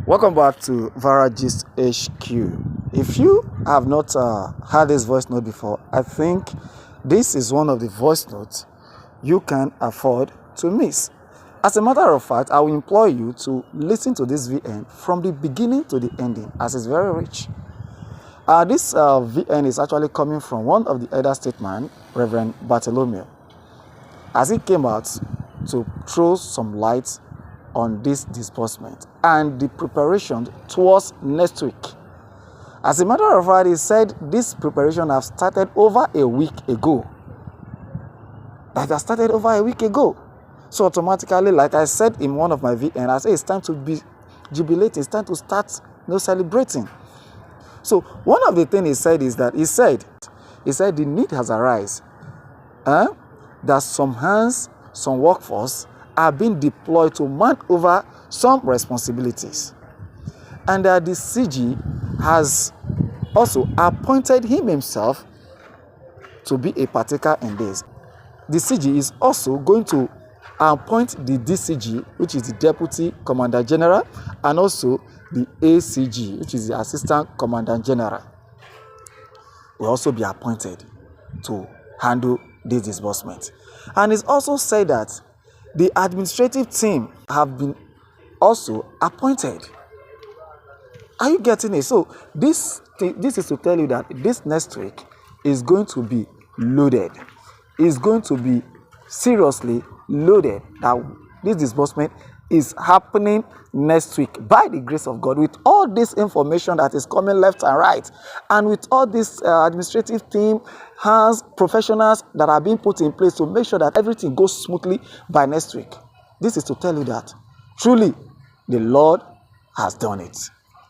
Welcome back to Varagist HQ. If you have not heard this voice note before, I think this is one of the voice notes you can afford to miss. As a matter of fact, I will implore you to listen to this VN from the beginning to the ending, as it's very rich. This VN is actually coming from one of the elder statesmen, Reverend Bartholomew, as he came out to throw some light on this disbursement and the preparation towards next week. As a matter of fact, he said this preparation has started over a week ago. So automatically, like I said in one of my VN, I said it's time to be jubilating, it's time to start celebrating. So one of the things he said is that he said the need has arisen that some hands, some workforce are being deployed to man over some responsibilities, and that the CG has also appointed him himself to be a partaker in this. The CG is also going to appoint the DCG, which is the Deputy Commandant General, and also the ACG, which is the Assistant Commandant General, will also be appointed to handle this disbursement. And it's also said that the administrative team have been also appointed. Are you getting it? So this is to tell you that this next week is going to be loaded. It's going to be seriously loaded. That this disbursement is happening next week by the grace of God, with all this information that is coming left and right, and with all this administrative team, hands, professionals that are being put in place to make sure that everything goes smoothly by next week. This is to tell you that truly the Lord has done it.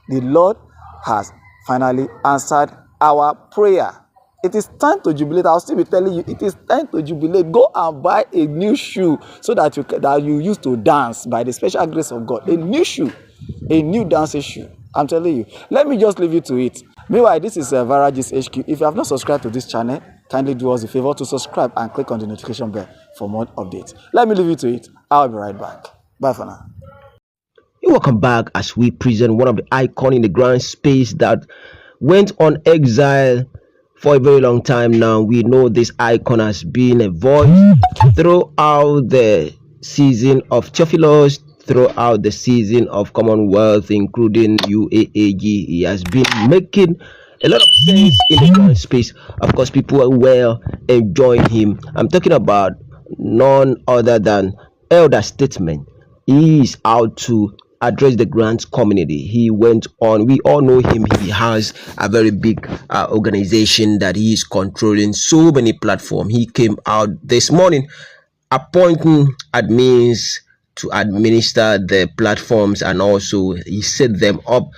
The Lord has finally answered our prayer. It is time to jubilate. I'll still be telling you, it is time to jubilate. Go and buy a new shoe so that you use to dance by the special grace of God. A new shoe, a new dancing shoe. I'm telling you. Let me just leave you to it. Meanwhile, this is Varagist HQ. If you have not subscribed to this channel, kindly do us a favor to subscribe and click on the notification bell for more updates. Let me leave you to it. I'll be right back. Bye for now. Welcome back as we present one of the icons in the grand space that went on exile for a very long time now. We know this icon has been a voice throughout the season of Theophilus, throughout the season of Commonwealth, including UAAG. He has been making a lot of sense in the grand space. Of course, people are well enjoying him. I'm talking about none other than elder statesman. He is out to address the grants community. He went on, we all know him, he has a very big organization that he is controlling so many platforms. He came out this morning appointing admins to administer the platforms, and also he set them up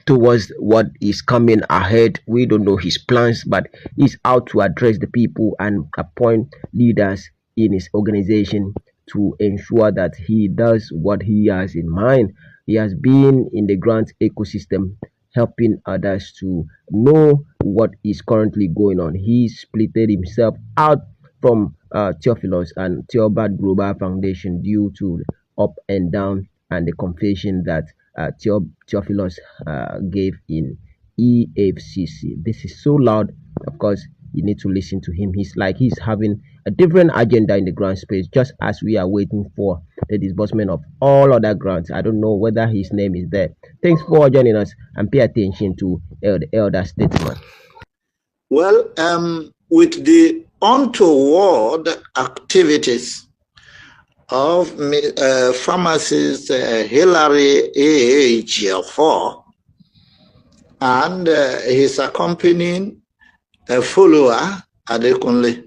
towards what is coming ahead. We don't know his plans, but he's out to address the people and appoint leaders in his organization to ensure that he does what he has in mind. He has been in the grant ecosystem helping others to know what is currently going on. He splitted himself out from Theophilus and Theobald Global Foundation due to up and down and the confession that Theophilus gave in EFCC. This is so loud. Of course, you need to listen to him. He's having a different agenda in the grant space, just as we are waiting for the disbursement of all other grants. I don't know whether his name is there. Thanks for joining us, and pay attention to the elder statesman. Well, with the untoward activities of pharmacist Hilary A.G.4 and his accompanying follower Adekunle,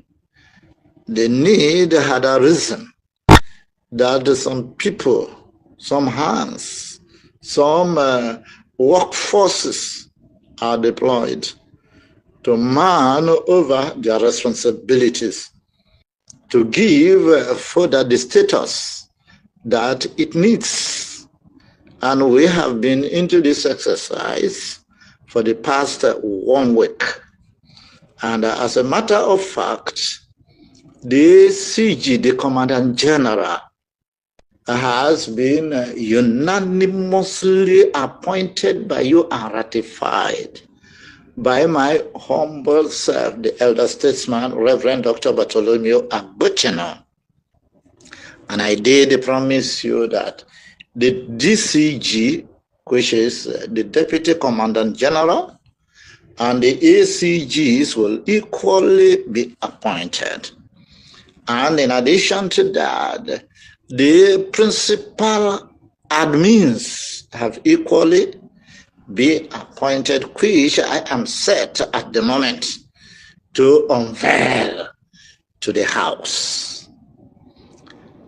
the need had arisen that some people, some hands, some workforces are deployed to man over their responsibilities, to give further the status that it needs. And we have been into this exercise for the past 1 week. And as a matter of fact, the CG, the Commandant General, has been unanimously appointed by you and ratified by my humble self, the elder statesman, Reverend Dr. Bartholomew Agbocheno. And I did promise you that the DCG, which is the Deputy Commandant General, and the ACGs will equally be appointed. And in addition to that, the principal admins have equally been appointed, which I am set at the moment to unveil to the House.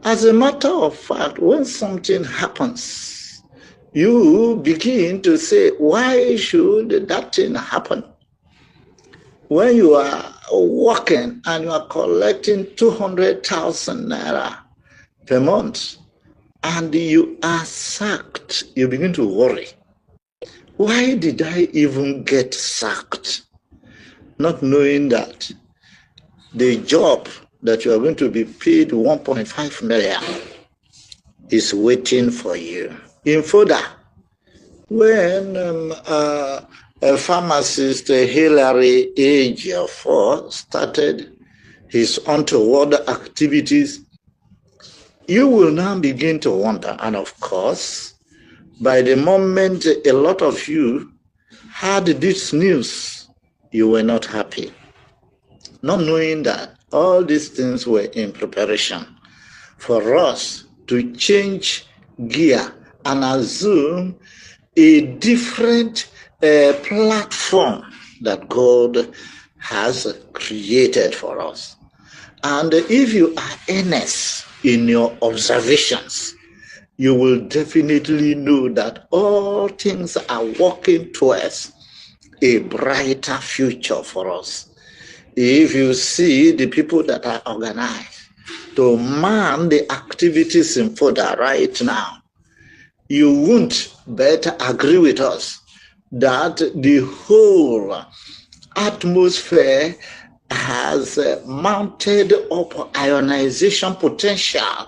As a matter of fact, when something happens, you begin to say, why should that thing happen? When you are working and you are collecting 200,000 naira per month and you are sacked, you begin to worry. Why did I even get sacked? Not knowing that the job that you are going to be paid 1.5 million is waiting for you. In further, when a pharmacist, Hilary Ejiofor, started his untoward activities, you will now begin to wonder. And of course, by the moment a lot of you heard this news, you were not happy. Not knowing that all these things were in preparation for us to change gear and assume a different platform that God has created for us. And if you are earnest in your observations, you will definitely know that all things are working towards a brighter future for us. If you see the people that are organized to man the activities in FODA right now, you won't better agree with us that the whole atmosphere has mounted up ionization potential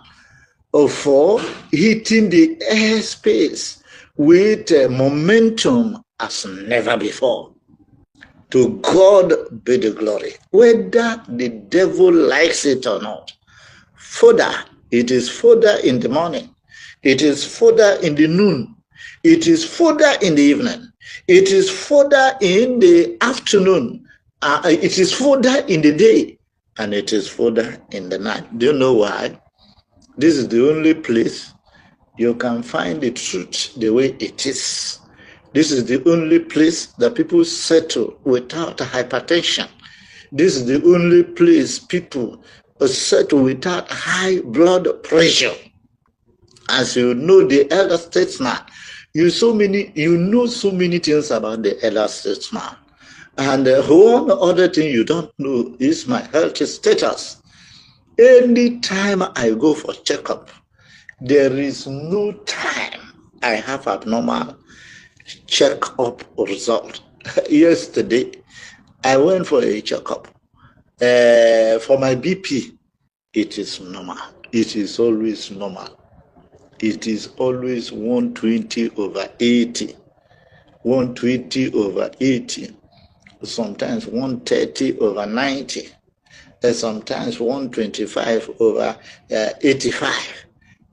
for hitting the airspace with momentum as never before. To God be the glory. Whether the devil likes it or not, further, it is further in the morning, it is further in the noon, it is further in the evening, it is further in the afternoon, it is further in the day, and it is further in the night. Do you know why? This is the only place you can find the truth the way it is. This is the only place that people settle without hypertension. This is the only place people settle without high blood pressure. As you know, the elder statesman, you know so many things about the elder statesman. And one other thing you don't know is my health status. Anytime I go for checkup, there is no time I have abnormal check-up result. Yesterday, I went for a checkup. For my BP, it is normal. It is always normal. It is always 120/80. 120/80. Sometimes 130/90. Sometimes 125/85.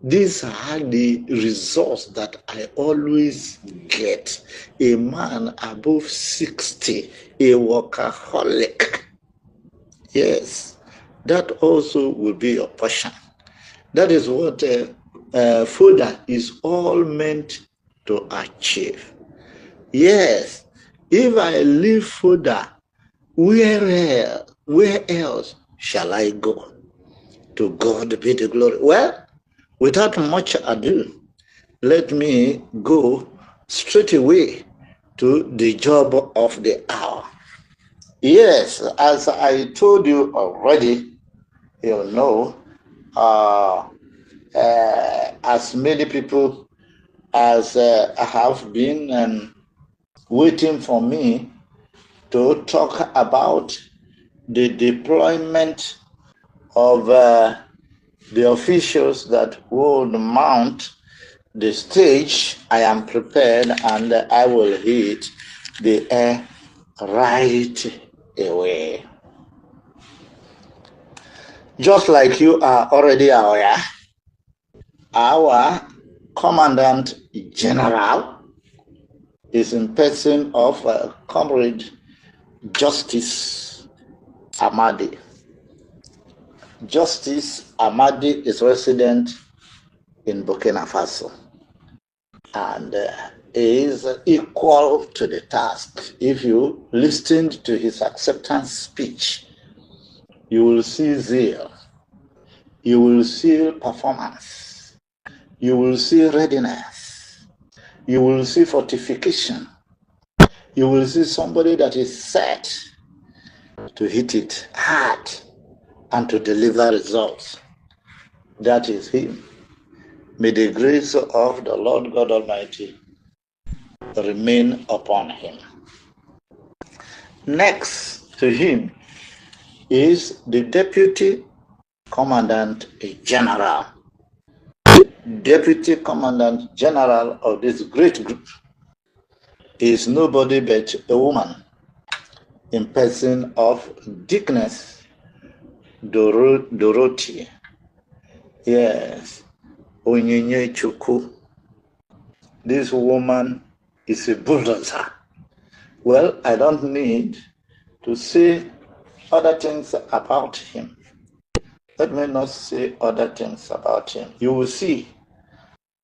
These are the results that I always get. A man above 60, a workaholic. Yes, that also will be your portion. That is what FODA is all meant to achieve. Yes, if I leave FODA, where else shall I go? To God be the glory. Well, without much ado, let me go straight away to the job of the hour. Yes, as I told you already, you know, as many people as have been waiting for me to talk about the deployment of the officials that would mount the stage, I am prepared and I will hit the air right away. Just like you are already aware, our Commandant General is in person of Comrade Justice Amadi. Justice Amadi is resident in Burkina Faso and is equal to the task. If you listened to his acceptance speech, you will see zeal, you will see performance, you will see readiness, you will see fortification, you will see somebody that is set to hit it hard and to deliver results. That is him. May the grace of the Lord God Almighty remain upon him. Next to him is the Deputy Commandant General. Deputy Commandant General of this great group is nobody but a woman in person of Dickness Dorothy. Yes, Onyinye Chukwu. This woman is a bulldozer. Well, I don't need to say other things about him. Let me not say other things about him. You will see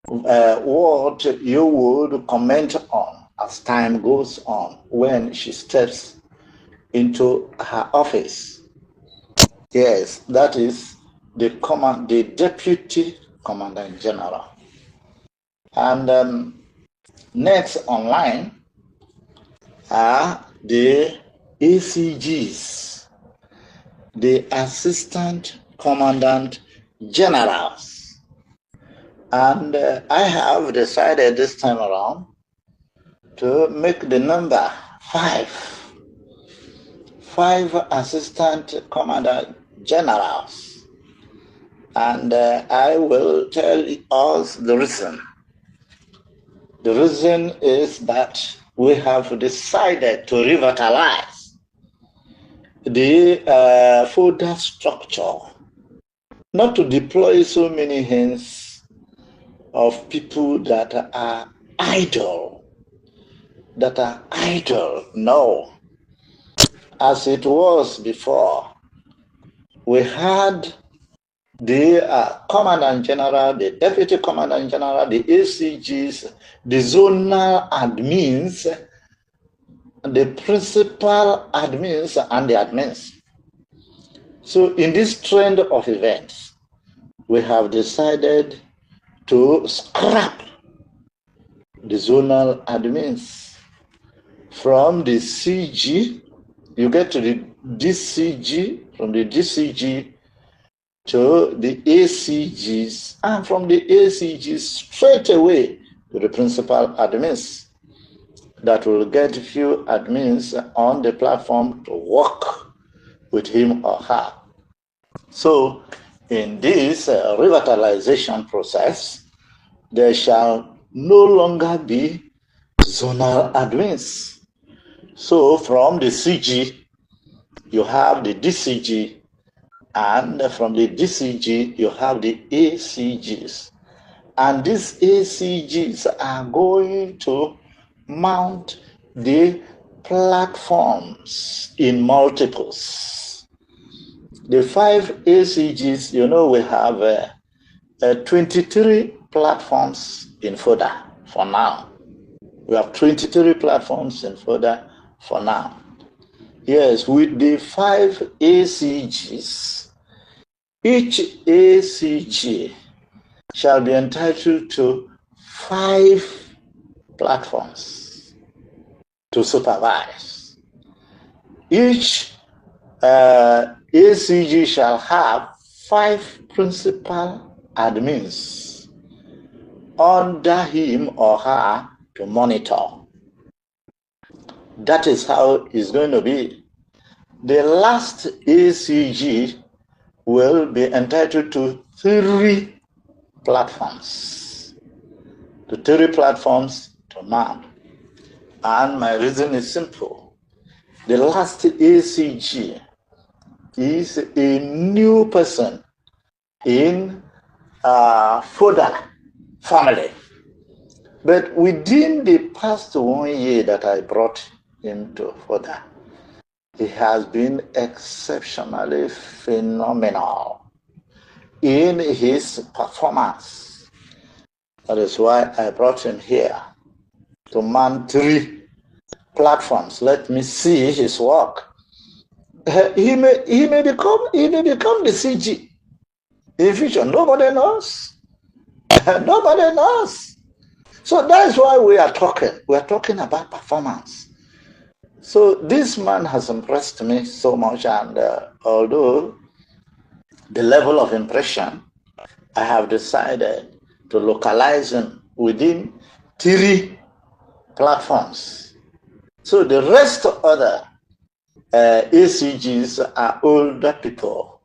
what you would comment on as time goes on when she steps into her office. Yes, that is the Deputy Commandant General. And next online are the ACGs, the Assistant Commandant Generals. And I have decided this time around to make the number 5. 5 Assistant Commandant Generals. And I will tell us the reason. The reason is that we have decided to revitalize the folder structure, not to deploy so many hands of people that are idle. No. As it was before, we had the Commandant General, the Deputy Commandant General, the ACGs, the zonal admins, the principal admins, and the admins. So in this trend of events, we have decided to scrap the zonal admins from the CG. You get to the DCG, from the DCG to the ACGs, and from the ACGs straight away to the principal admins. That will get few admins on the platform to work with him or her. So in this revitalization process, there shall no longer be zonal admins. So from the CG, you have the DCG, and from the DCG, you have the ACGs. And these ACGs are going to mount the platforms in multiples. The 5 ACGs, we have 23 platforms in FODA for now. We have 23 platforms in FODA for now. Yes, with the 5 ACGs, each ACG shall be entitled to 5 platforms to supervise. Each ACG shall have 5 principal admins under him or her to monitor. That is how it's going to be. The last ACG will be entitled to three platforms. The three platforms to man. And my reason is simple. The last ACG is a new person in Foda family. But within the past 1 year that I brought him to Foda, he has been exceptionally phenomenal in his performance. That is why I brought him here to man three platforms. Let me see his work. He may become the CG in future. Nobody knows. Nobody knows. So that's why we are talking. We are talking about performance. So this man has impressed me so much, and although the level of impression, I have decided to localize him within three platforms. So the rest of other ACGs are older people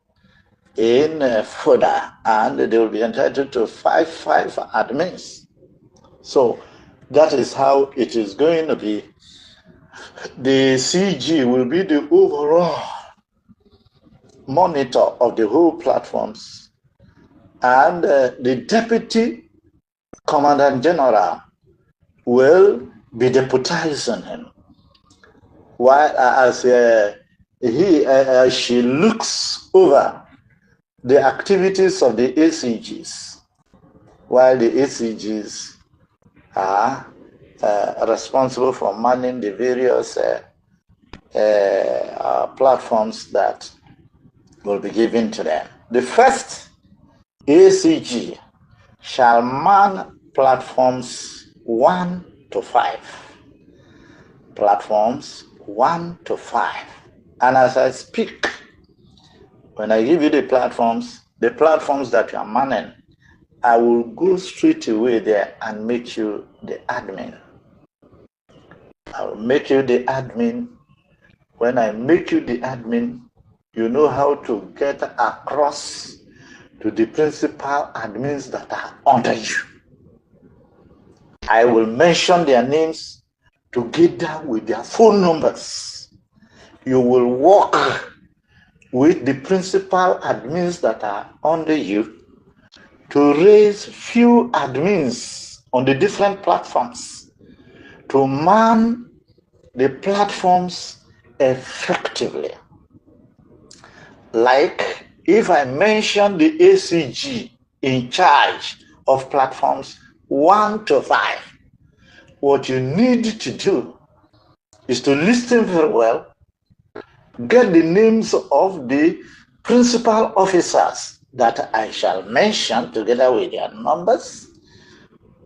in FODA, and they will be entitled to five admins. So that is how it is going to be. The CG will be the overall monitor of the whole platforms, and the deputy commandant general will be deputizing him, while as she looks over the activities of the ACGs, while the ACGs are responsible for manning the various platforms that will be given to them. The first ACG shall man platforms 1 to 5. Platforms 1 to 5. And as I speak, when I give you the platforms that you are manning, I will go straight away there and make you the admin. I will make you the admin. When I make you the admin, you know how to get across to the principal admins that are under you. I will mention their names together with their phone numbers. You will work with the principal admins that are under you to raise few admins on the different platforms to man the platforms effectively. Like if I mention the ACG in charge of platforms 1 to 5, what you need to do is to listen very well, get the names of the principal officers that I shall mention together with their numbers,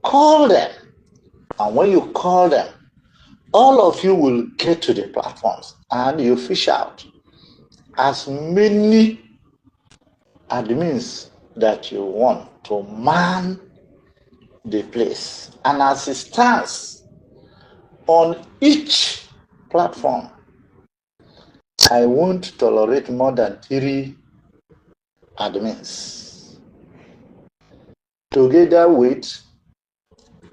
call them, and when you call them, all of you will get to the platforms and you fish out as many admins that you want to man the place. And as it stands on each platform, I won't tolerate more than 3 admins. Together with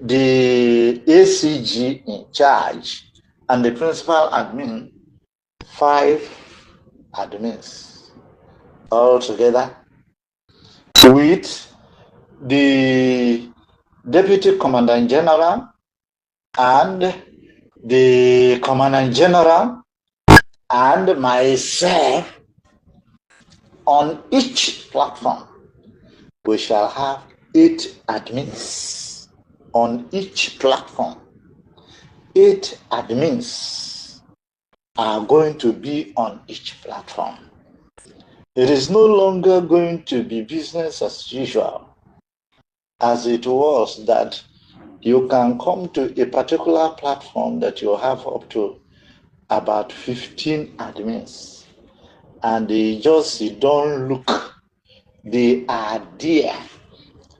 the ACG in charge and the principal admin, 5 admins all together, with the deputy commandant general and the commandant general and myself. On each platform, we shall have 8 admins. On each platform, 8 admins are going to be on each platform. It is no longer going to be business as usual, as it was that you can come to a particular platform that you have up to about 15 admins, and they don't look, they are there,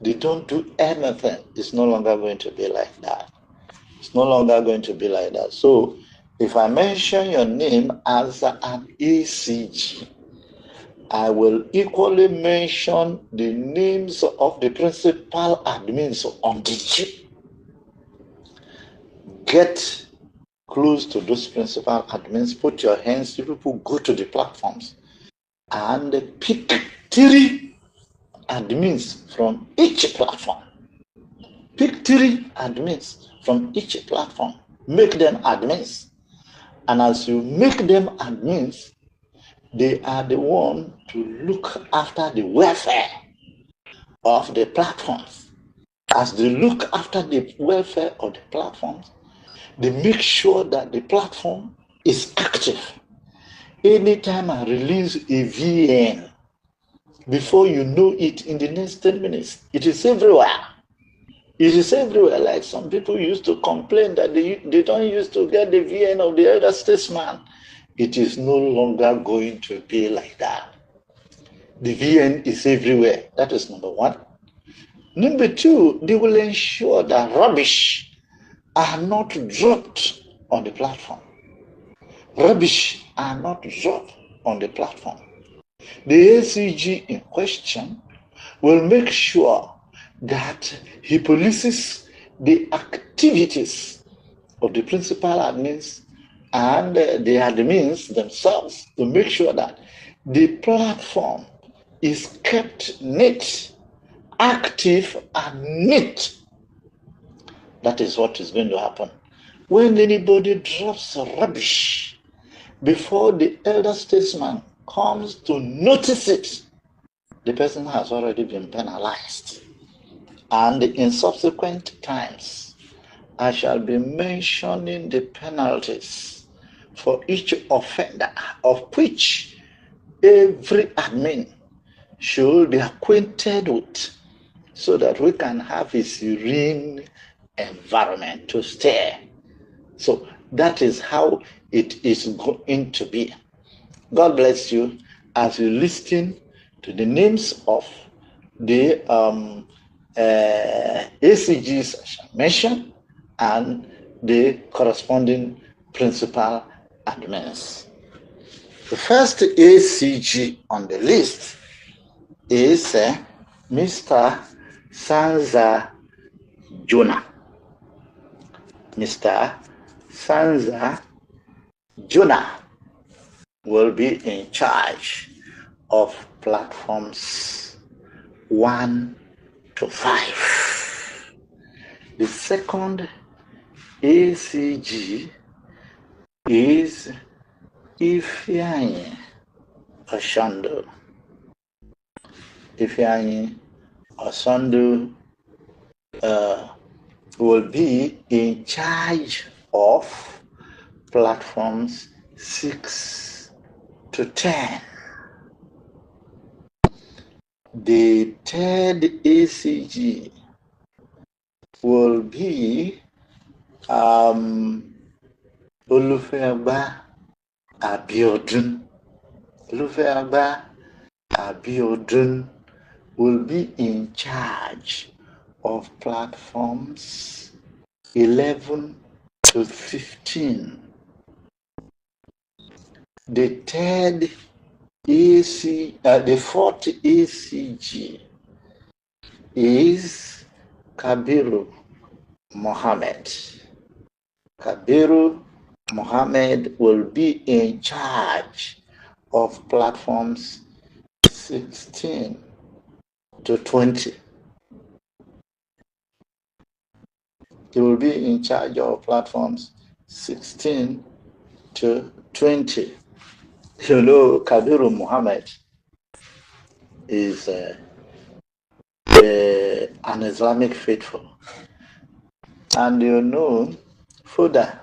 they don't do anything. It's no longer going to be like that. It's no longer going to be like that. So if I mention your name as an ACG, I will equally mention the names of the principal admins on the chip. Get close to those principal admins, put your hands, you people go to the platforms and pick 3 admins from each platform. Pick 3 admins from each platform. Make them admins. And as you make them admins, they are the one to look after the welfare of the platforms. As they look after the welfare of the platforms, they make sure that the platform is active. Anytime I release a VN, before you know it, in the next 10 minutes, it is everywhere. It is everywhere. Like some people used to complain that they don't used to get the VN of the elder statesman. It is no longer going to be like that. The VN is everywhere. That is number 1. Number 2, they will ensure that rubbish are not dropped on the platform. Rubbish are not dropped on the platform. The ACG in question will make sure that he polices the activities of the principal admins and the admins themselves to make sure that the platform is kept neat, active, and neat. That is what is going to happen. When anybody drops rubbish, before the elder statesman comes to notice it, the person has already been penalized. And in subsequent times, I shall be mentioning the penalties for each offender, of which every admin should be acquainted with, so that we can have a serene environment to stay. So that is how it is going to be. God bless you as you listen to the names of the ACGs I shall mention and the corresponding principal admins. The first ACG on the list is Mr. Sanza Jonah. Mr. Sanza Jonah will be in charge of platforms 1 to 5. The second ACG is Ifeanyi Oshando. Ifeanyi Oshando will be in charge of platforms 6 to 10. The third ACG will be Olufeagba Abiodun. Olufeagba Abiodun will be in charge of platforms 11 to 15. The fourth ACG is Kabiru Mohammed. Kabiru Mohammed will be in charge of platforms 16 to 20. He will be in charge of platforms 16 to 20. You know, Kabiru Muhammad is an Islamic faithful. And you know, Fuda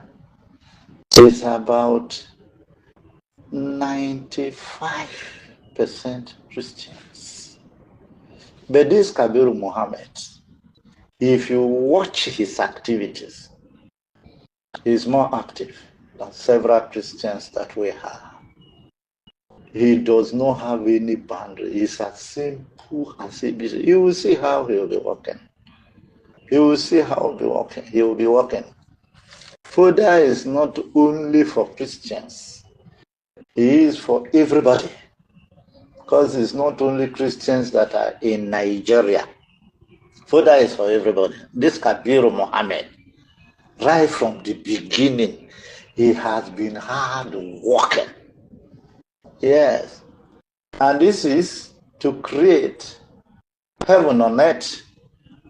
is about 95% Christians. But this Kabiru Muhammad, if you watch his activities, he's more active than several Christians that we have. He does not have any boundary. He's as simple as ABC. You will see how he will be working. You will see how he will be working. He will be working. Foda is not only for Christians. He is for everybody. because it's not only Christians that are in Nigeria. Further is for everybody. This Kabir Mohammed, right from the beginning, he has been hard working. Yes. And this is to create heaven on earth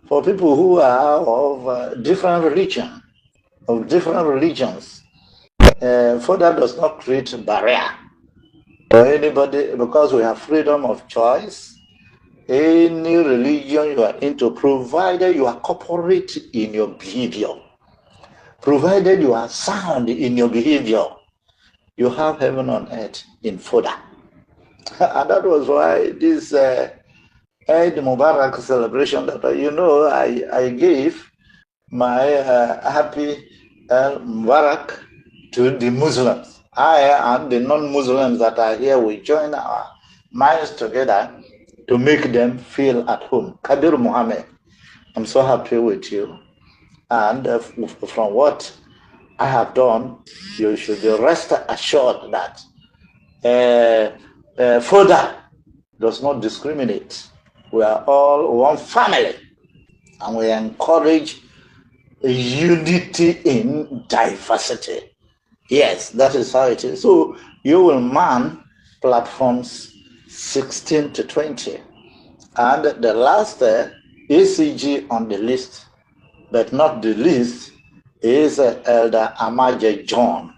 for people who are of different religions. Further does not create a barrier for anybody because we have freedom of choice. Any religion you are into, provided you are corporate in your behavior, provided you are sound in your behavior, you have heaven on earth in further. And that was why this Eid Mubarak celebration that I gave my happy Mubarak to the Muslims. I and the non-Muslims that are here, we join our minds together to make them feel at home. Kabir Muhammad, I'm so happy with you. And from what I have done, you should be rest assured that further does not discriminate. We are all one family, and we encourage unity in diversity. Yes, that is how it is. So you will man platforms 16 to 20. And the last ACG on the list, but not the least, is Elder Amaje John.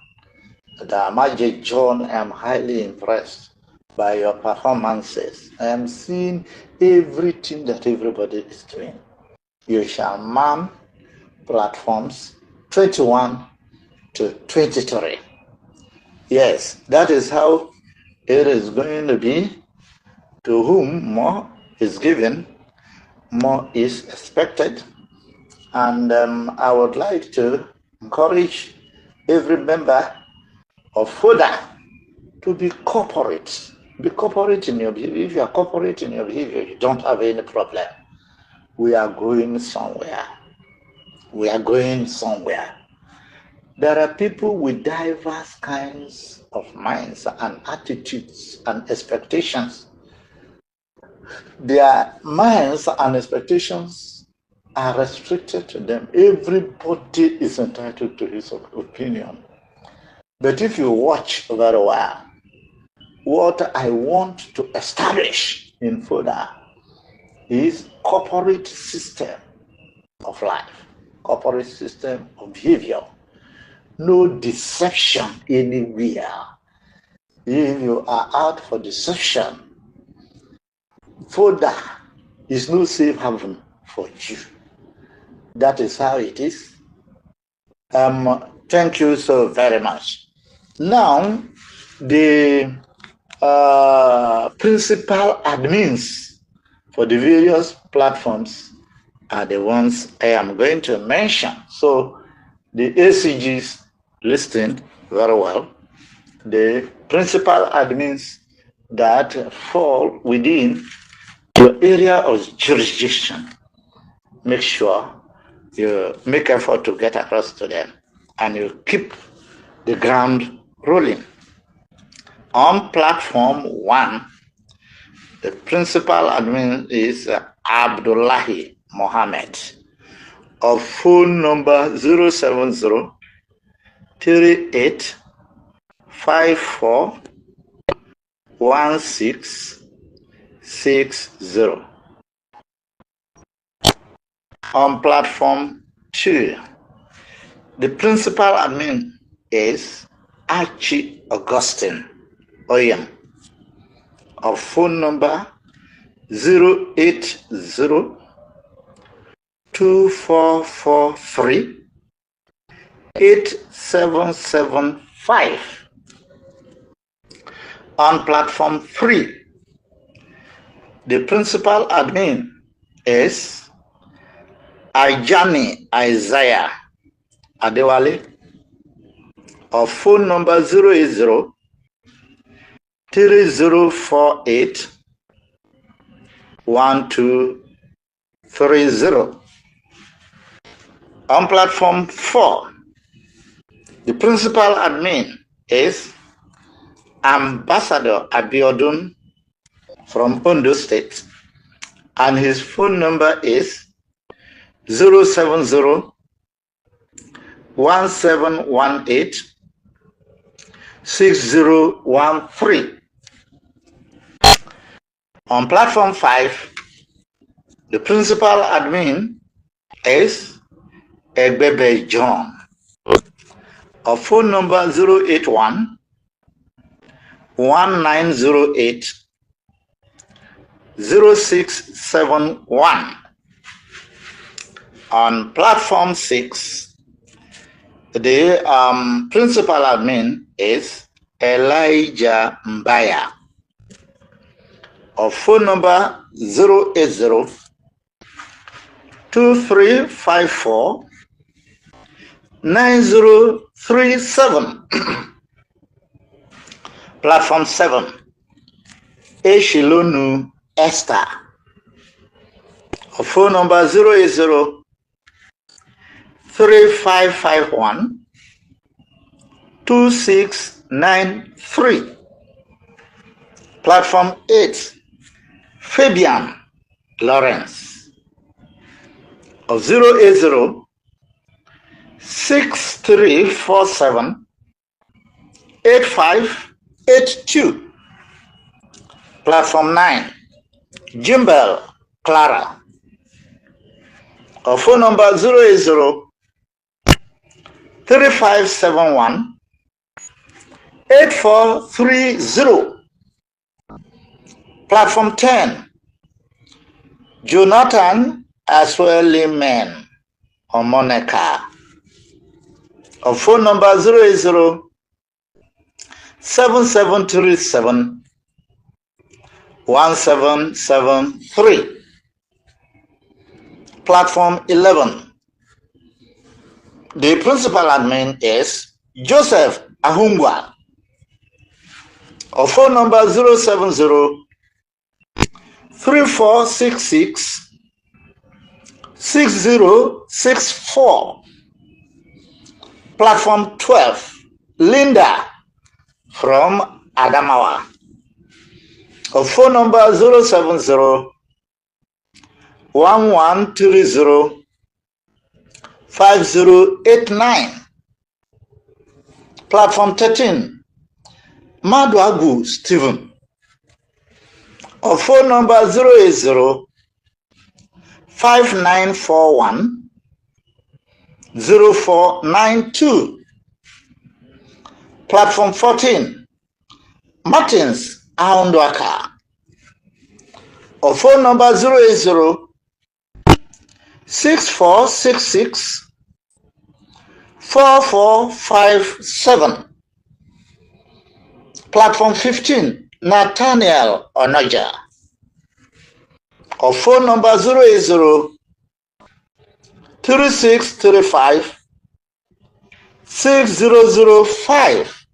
Elder Amaje John, I'm highly impressed by your performances. I am seeing everything that everybody is doing. You shall man platforms 21 to 23. Yes, that is how it is going to be. To whom more is given, more is expected. And I would like to encourage every member of FODA to be corporate. Be corporate in your behavior. If you are corporate in your behavior, you don't have any problem. We are going somewhere. We are going somewhere. There are people with diverse kinds of minds and attitudes and expectations. Their minds and expectations are restricted to them. Everybody is entitled to his opinion. But if you watch very well, what I want to establish in further is corporate system of life, corporate system of behavior. No deception anywhere. If you are out for deception, further is no safe haven for you. That is how it is. Thank you so very much. Now, the principal admins for the various platforms are the ones I am going to mention. So the ACGs listened very well. The principal admins that fall within your area of jurisdiction, make sure you make effort to get across to them and you keep the ground rolling. On platform 1, the principal admin is Abdullahi Mohammed of phone number 070 38 54 1660. On platform 2, the principal admin is Archie Augustine Oyem of phone number 080 2443 8775. On platform 3, the principal admin is Ajani Isaiah Adewale of phone number 080 3048 1230. On platform 4, the principal admin is Ambassador Abiodun from Ondo State, and his phone number is 070 1718 6013. On platform 5, the principal admin is Egbebe John. Our phone number 081 1908 0671. On platform 6, the principal admin is Elijah Mbaya. Our phone number 080 2354 9037. Platform 7, Eshilonu Esther. Our phone number 080 3551 2693. Platform 8, Fabian Lawrence of 080 6347 8582. Platform 9, Jimbel Clara. Our phone number 080 3571 8430. Platform 10, Jonathan Aswelimen Omoneka. Our phone number 080 7737 1773. Platform 11, the principal admin is Joseph Ahungwa. Our phone number 070 3466 6064. Platform 12, Linda from Adamawa. Our phone number 070 1130 5089. Platform 13, Maduagu Stephen. Our phone number 080 5941 0492. Platform 14, Martins Ahondwaka. Our phone number 080 6466 4457. Platform 15, Nathaniel Onoja. Our phone number 080 3635 6005.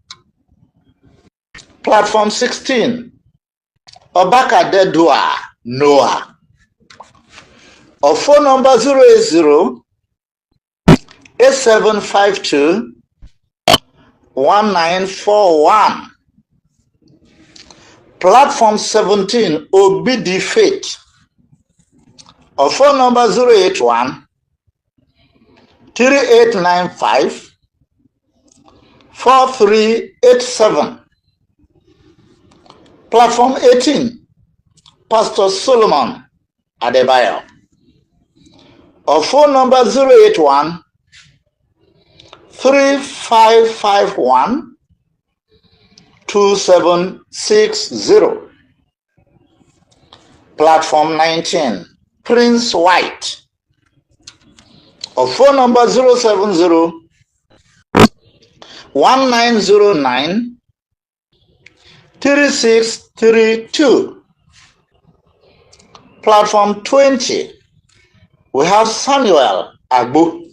Platform 16, Obaka Dedua Noah. Our phone number 080 8752 1941. Platform 17, Obidi Faith. Our phone number 081 3895 4387. Platform 18, Pastor Solomon Adebayo. Our phone number 081 3551 2760. Platform 19, Prince White. Our phone number 070 1909 3632. Platform 20, we have Samuel Agbu.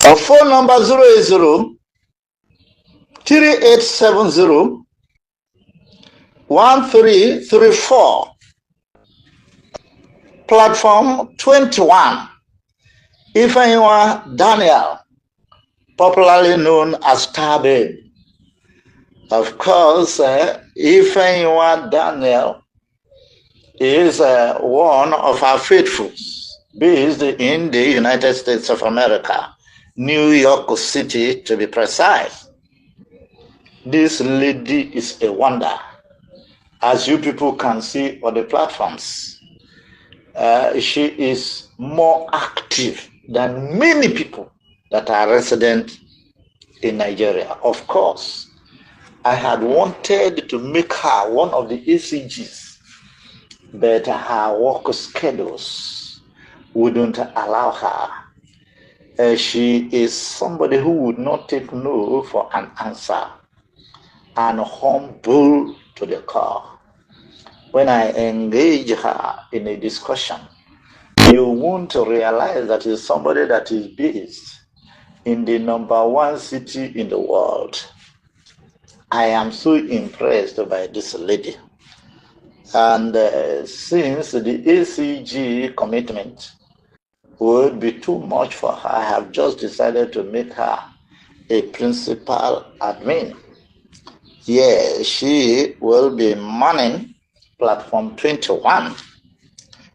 Our phone number 080 3870 1334. Platform 21, Ifeanyiwa Daniel, popularly known as Tabe. Of course, Ifeanyiwa Daniel is one of our faithfuls, based in the United States of America, New York City to be precise. This lady is a wonder, as you people can see on the platforms. She is more active than many people that are resident in Nigeria. Of course, I had wanted to make her one of the ACGs, but her work schedules wouldn't allow her. She is somebody who would not take no for an answer, and humble to the core. When I engage her in a discussion, you won't realize that it's somebody that is based in the #1 city in the world. I am so impressed by this lady. And since the ACG commitment would be too much for her, I have just decided to make her a principal admin. Yeah, she will be manning platform 21.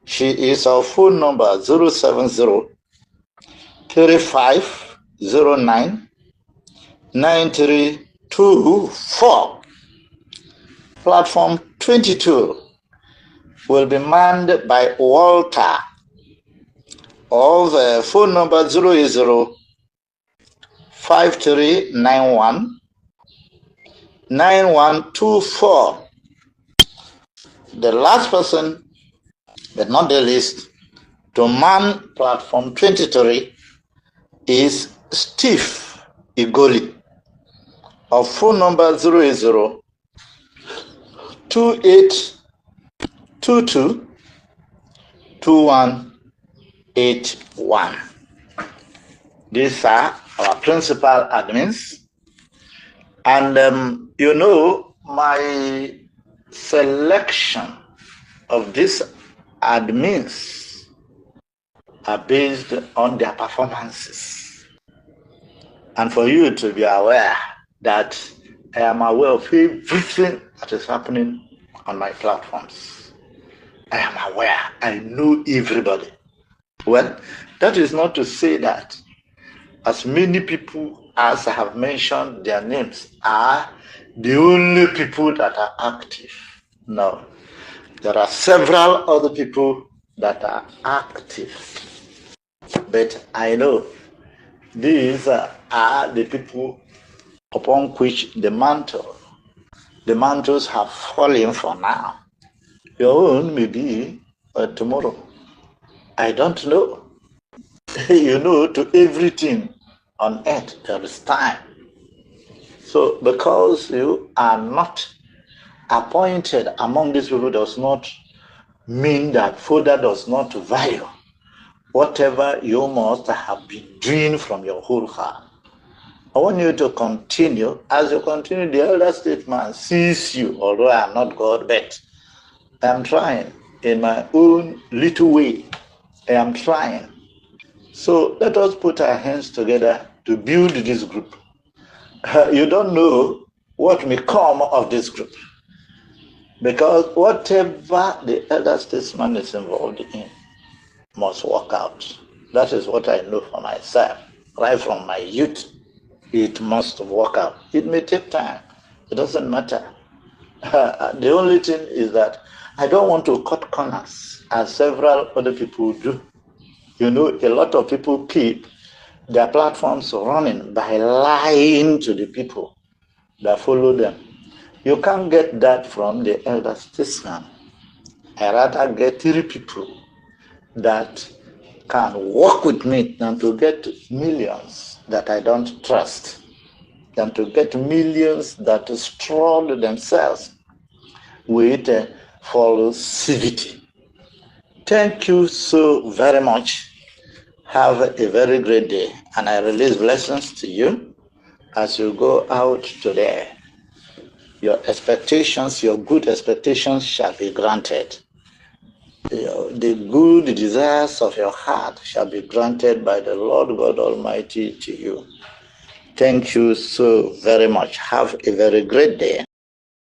She is our phone number 070 3509 9324. Platform 22 will be manned by Walter of phone number 080 5391 9124. The last person, but not the least, to man platform 23 is Steve Igoli of phone number 080 2822 2181. These are our principal admins. And my selection of these admins are based on their performances. And for you to be aware that I am aware of everything that is happening on my platforms. I am aware. I know everybody. Well, that is not to say that as many people as I have mentioned their names are the only people that are active. No. There are several other people that are active. But I know these are the people upon which the mantles have fallen for now. Your own may be tomorrow. I don't know. To everything on earth there is time. So because you are not appointed among these people does not mean that further does not value whatever you must have been doing from your whole heart. I want you to continue. As you continue, the elder statesman sees you, although I am not God, but I am trying in my own little way. I am trying. So let us put our hands together to build this group. You don't know what may come of this group, because whatever the elder statesman is involved in must work out. That is what I know for myself, right from my youth. It must work out. It may take time. It doesn't matter. The only thing is that I don't want to cut corners as several other people do. A lot of people keep their platforms running by lying to the people that follow them. You can't get that from the elder statesman. I rather get 3 people that can work with me than to get millions that I don't trust, than to get millions that stroll themselves with falsity. Thank you so very much. Have a very great day, and I release blessings to you as you go out today. Your expectations, your good expectations shall be granted. The good desires of your heart shall be granted by the Lord God Almighty to you. Thank you so very much. Have a very great day.